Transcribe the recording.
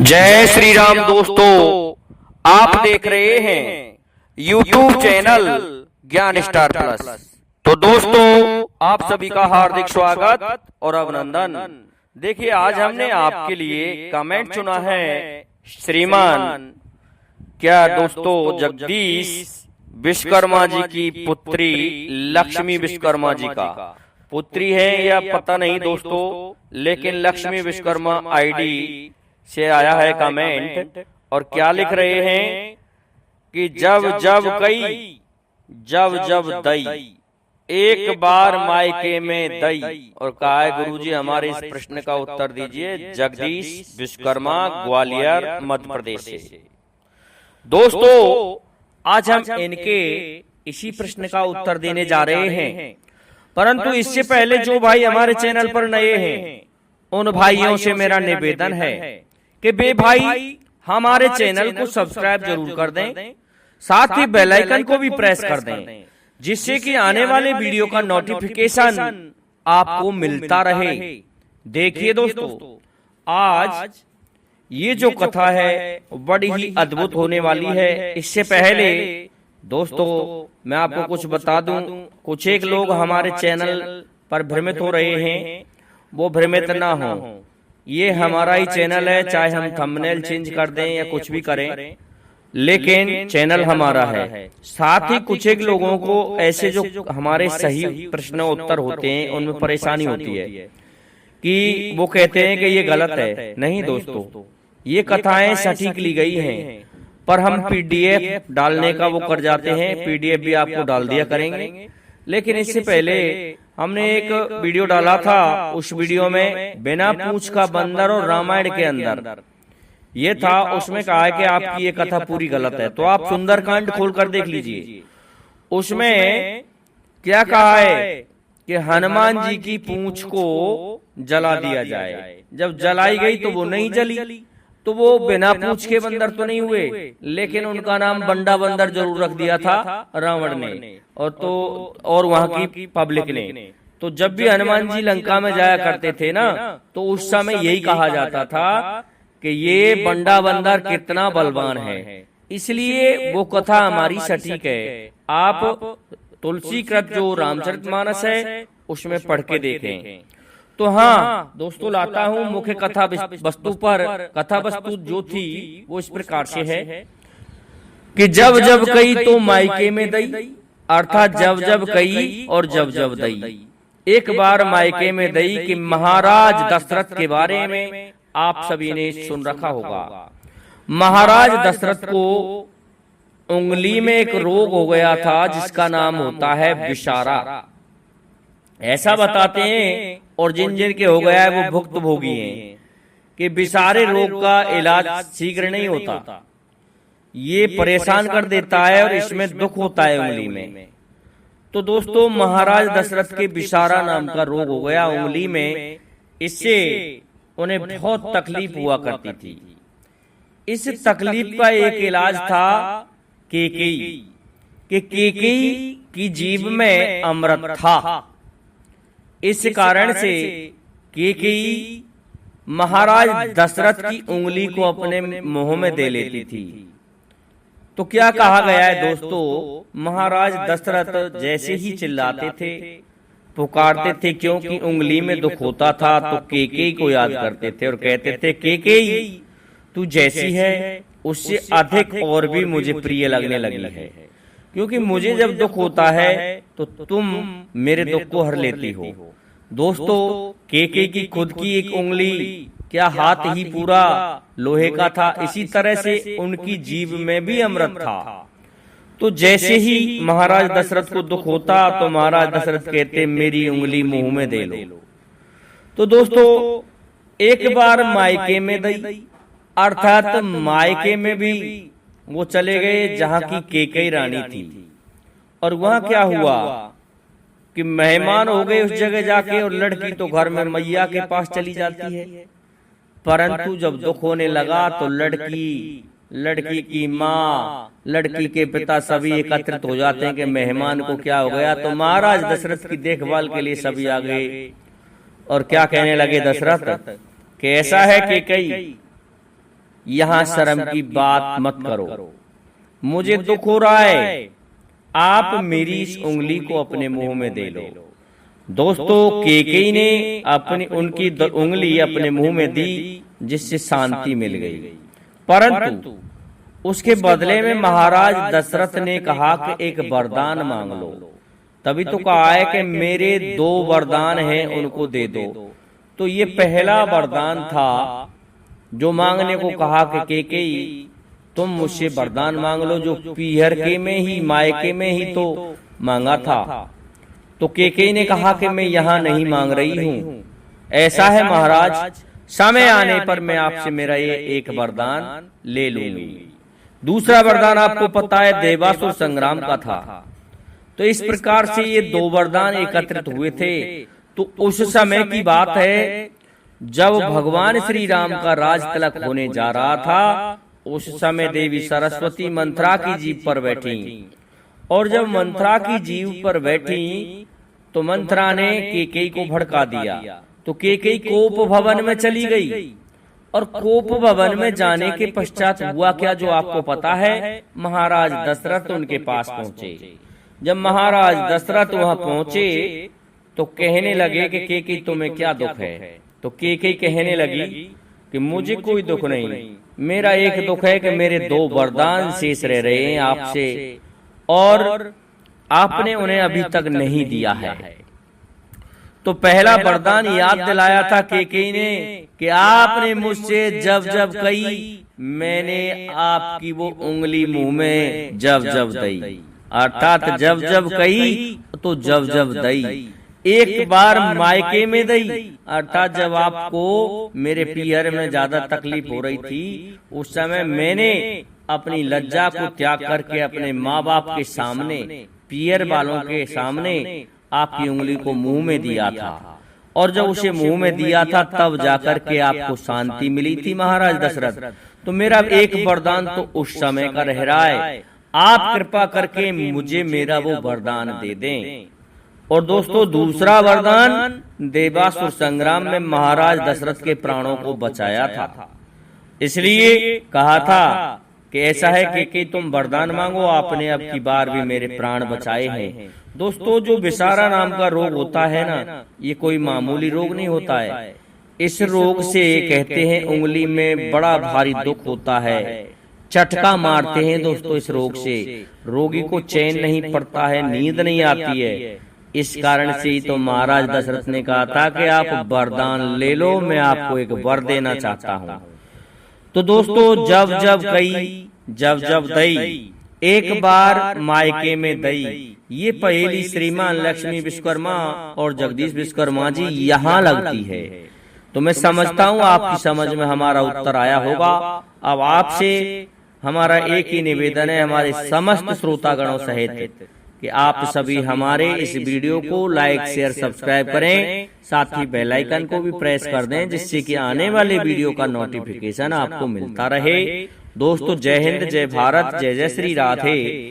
जय श्री राम दोस्तों, आप देख रहे हैं YouTube चैनल ज्ञान स्टार प्लस। तो दोस्तों, आप सभी का हार्दिक स्वागत और अभिनंदन। देखिए, आज हमने आपके लिए कमेंट चुना है श्रीमान क्या दोस्तों जगदीश विश्वकर्मा जी की पुत्री लक्ष्मी विश्वकर्मा जी का पुत्री है या पता नहीं दोस्तों, लेकिन लक्ष्मी विश्वकर्मा आईडी से आया है कमेंट। और क्या लिख रहे हैं कि जब जब दई एक बार मायके में दई। और कहा है गुरुजी हमारे इस प्रश्न का उत्तर दीजिए। जगदीश विश्वकर्मा, ग्वालियर, मध्य प्रदेश से। दोस्तों, आज हम इनके इसी प्रश्न का उत्तर देने जा रहे हैं, परंतु इससे पहले जो भाई हमारे चैनल पर नए हैं उन भाइयों से मेरा निवेदन है कि बे भाई हमारे चैनल को सब्सक्राइब जरूर कर दें, साथ ही बेल आइकन को भी प्रेस कर दें, जिससे कि आने वाले वीडियो का नोटिफिकेशन आपको मिलता रहे। देखिए दोस्तों, आज ये जो कथा है बड़ी ही अद्भुत होने वाली है। इससे पहले दोस्तों मैं आपको कुछ बता दूं, कुछ एक लोग हमारे चैनल पर भ्रमित हो रहे हैं, वो भ्रमित ना हो। ये हमारा ही चैनल है, चाहे हम थंबनेल चेंज कर दें या कुछ भी करें, लेकिन चैनल हमारा है। साथ ही कुछ एक लोगों को ऐसे जो हमारे सही प्रश्न उत्तर होते हैं उनमें परेशानी होती है कि वो कहते हैं कि ये गलत है। नहीं दोस्तों, ये कथाएं सटीक ली गई हैं, पर हम पीडीएफ डालने का वो कर जाते हैं। पीडीएफ भी आपको डाल दिया करेंगे। लेकिन इससे पहले हमने एक वीडियो डाला था, उस वीडियो में बिना पूंछ का बंदर और रामायण के अंदर ये था। उसमें कहा है कि आपकी ये कथा पूरी गलत है, तो आप सुंदरकांड खोलकर देख लीजिए। उसमें क्या कहा है कि हनुमान जी की पूंछ को जला दिया जाए। जब जलाई गई तो वो नहीं जली, तो वो बिना पूंछ के बंदर तो नहीं हुए, लेकिन उनका नाम बंडा बंदर जरूर रख दिया था रावण ने और वहां की पब्लिक ने। तो जब भी हनुमान जी लंका में जाया करते थे ना, तो उस समय यही कहा जाता था कि ये बंडा बंदर कितना बलवान है। इसलिए वो कथा हमारी सटीक है। आप तुलसीकृत जो रामचरितमानस है उसमें पढ़ के देखें। तो हाँ दोस्तों, लाता हूँ मुख्य कथा वस्तु पर। कथा वस्तु जो थी वो इस प्रकार से है कि जब जब कई तो मायके में दई, अर्थात जब जब कई और जब जब दई। एक बार मायके में दई कि महाराज दशरथ के बारे में आप सभी ने सुन रखा होगा। महाराज दशरथ को उंगली में एक रोग हो गया था जिसका नाम होता है विषारा, ऐसा बताते हैं। और जिन जिन के हो गया है वो भुक्त भोगी हैं कि विषारे रोग का इलाज शीघ्र नहीं होता, ये परेशान कर देता है और इसमें दुख होता है उंगली में। तो दोस्तों, महाराज दशरथ के विषारा नाम का रोग हो गया उंगली में। इससे उन्हें बहुत तकलीफ हुआ करती थी। इस तकलीफ का एक इलाज था केकई, कि केकई की जीभ में अमृत था। इस कारण से केकई महाराज दशरथ की उंगली को अपने मुंह में दे लेती थी। तो क्या कहा गया है दोस्तों, महाराज दशरथ जैसे ही चिल्लाते थे, पुकारते थे, क्योंकि उंगली में दुख होता था, तो केकई को याद करते थे और कहते थे, केकई तू जैसी है उससे अधिक और भी मुझे प्रिय लगने लगी है, क्योंकि मुझे जब दुख होता है तो तुम मेरे दुख को हर लेती हो। दोस्तों, केके की खुद की एक उंगली, क्या हाथ ही पूरा लोहे का था। इसी तरह से उनकी जीभ में भी अमृत था। तो जैसे ही महाराज दशरथ को दुख होता तो महाराज दशरथ कहते, मेरी उंगली मुंह में दे लो। तो दोस्तों, एक बार मायके में दई, अर्थात मायके में भी वो चले गए जहां की केकई रानी थी। और वहां क्या हुआ कि मेहमान हो गए उस जगह जाके, और लड़की तो घर में मैया के पास चली जाती है। परंतु जब दुख होने लगा तो लड़की की माँ, लड़की के पिता सभी एकत्रित हो जाते हैं कि मेहमान को क्या हो गया। तो महाराज दशरथ की देखभाल के लिए सभी आ गए और क्या कहने लगे दशरथ कि ऐसा है कि कई यहाँ शर्म की बात मत करो, मुझे दुख हो रहा है, आप मेरी इस उंगली को अपने मुंह में दे लो। दोस्तों, केकई ने अपनी उनकी उंगली अपने मुंह में दी, जिससे शांति मिल गई। परंतु उसके बदले में महाराज दशरथ ने कहा कि एक वरदान मांग लो। तभी तो कहा है कि मेरे 2 वरदान हैं, उनको दे दो। तो ये पहला वरदान था जो मांगने को कहा कि केकई तुम मुझसे वरदान मांग लो, जो पीहर के में ही, मायके में ही तो मांगा था। तो केकई ने कहा कि मैं यहाँ नहीं मांग रही हूँ, ऐसा है महाराज, समय आने पर मैं आपसे मेरा ये एक वरदान ले लूंगी। दूसरा वरदान आपको पता है देवासुर संग्राम का था। तो इस प्रकार से ये 2 वरदान एकत्रित हुए थे। तो उस समय की बात है जब भगवान श्री राम का राज तिलक होने जा रहा था। उस समय देवी सरस्वती मंथरा की जीभ पर बैठी, और जब मंथरा की जीभ पर बैठी तो मंथरा ने केकई को भड़का दिया। तो केकई कोप भवन में चली गई, और कोप भवन में जाने के पश्चात हुआ क्या, जो आपको पता है। महाराज दशरथ उनके पास पहुंचे। जब महाराज दशरथ वहां पहुंचे तो कहने लगे कि केकई तुम्हें क्या दुख है। तो केकई कहने लगी कि मुझे कोई दुख नहीं, मेरा एक दुख है कि मेरे 2 वरदान शेष रह रहे हैं आपसे, और आपने उन्हें अभी तक नहीं दिया है। तो पहला वरदान याद दिलाया था केकई ने कि आपने मुझसे जब जब कही, मैंने आपकी वो उंगली मुंह में जब जब दई, अर्थात जब जब कही तो जब जब दई। एक बार मायके में दई, अर्थात जब आपको मेरे पीहर में ज्यादा तकलीफ हो रही थी, उस समय मैंने अपनी लज्जा को त्याग करके अपने माँ बाप के सामने, पीहर वालों के सामने आपकी उंगली को मुंह में दिया था। और जब उसे मुंह में दिया था तब जाकर के आपको शांति मिली थी महाराज दशरथ। तो मेरा एक वरदान तो उस समय का रह रहा है, आप कृपा करके मुझे मेरा वो वरदान दे दें। और दोस्तों, दूसरा वरदान देवासुर संग्राम में महाराज दशरथ के प्राणों को बचाया था। इसलिए कहा था कि ऐसा है कि तुम वरदान मांगो, आपने अब की बार भी मेरे प्राण बचाए हैं। दोस्तों, जो विषारा नाम का रोग होता है ना, ये कोई मामूली रोग नहीं होता है। इस रोग से कहते हैं उंगली में बड़ा भारी दुख होता है, चटका मारते हैं दोस्तों। इस रोग से रोगी को चैन नहीं पड़ता है, नींद नहीं आती है। इस कारण से ही तो महाराज दशरथ ने कहा था कि आप वरदान ले लो, मैं आपको एक वर देना चाहता हूँ। तो दोस्तों, जब जब कही जब जब दई, एक बार मायके में दई, ये पहेली श्रीमान लक्ष्मी विश्वकर्मा और जगदीश विश्वकर्मा जी यहाँ लगती है। तो मैं समझता हूँ आपकी समझ में हमारा उत्तर आया होगा। अब आपसे हमारा एक ही निवेदन है, हमारे समस्त श्रोतागणों सहित, कि आप सभी हमारे इस वीडियो को लाइक शेयर सब्सक्राइब करें, साथ ही बेल आइकन को भी प्रेस कर दें, जिससे कि आने वाले वीडियो का नोटिफिकेशन आपको मिलता रहे। दोस्तों, जय हिंद, जय भारत, जय जय श्री राधे।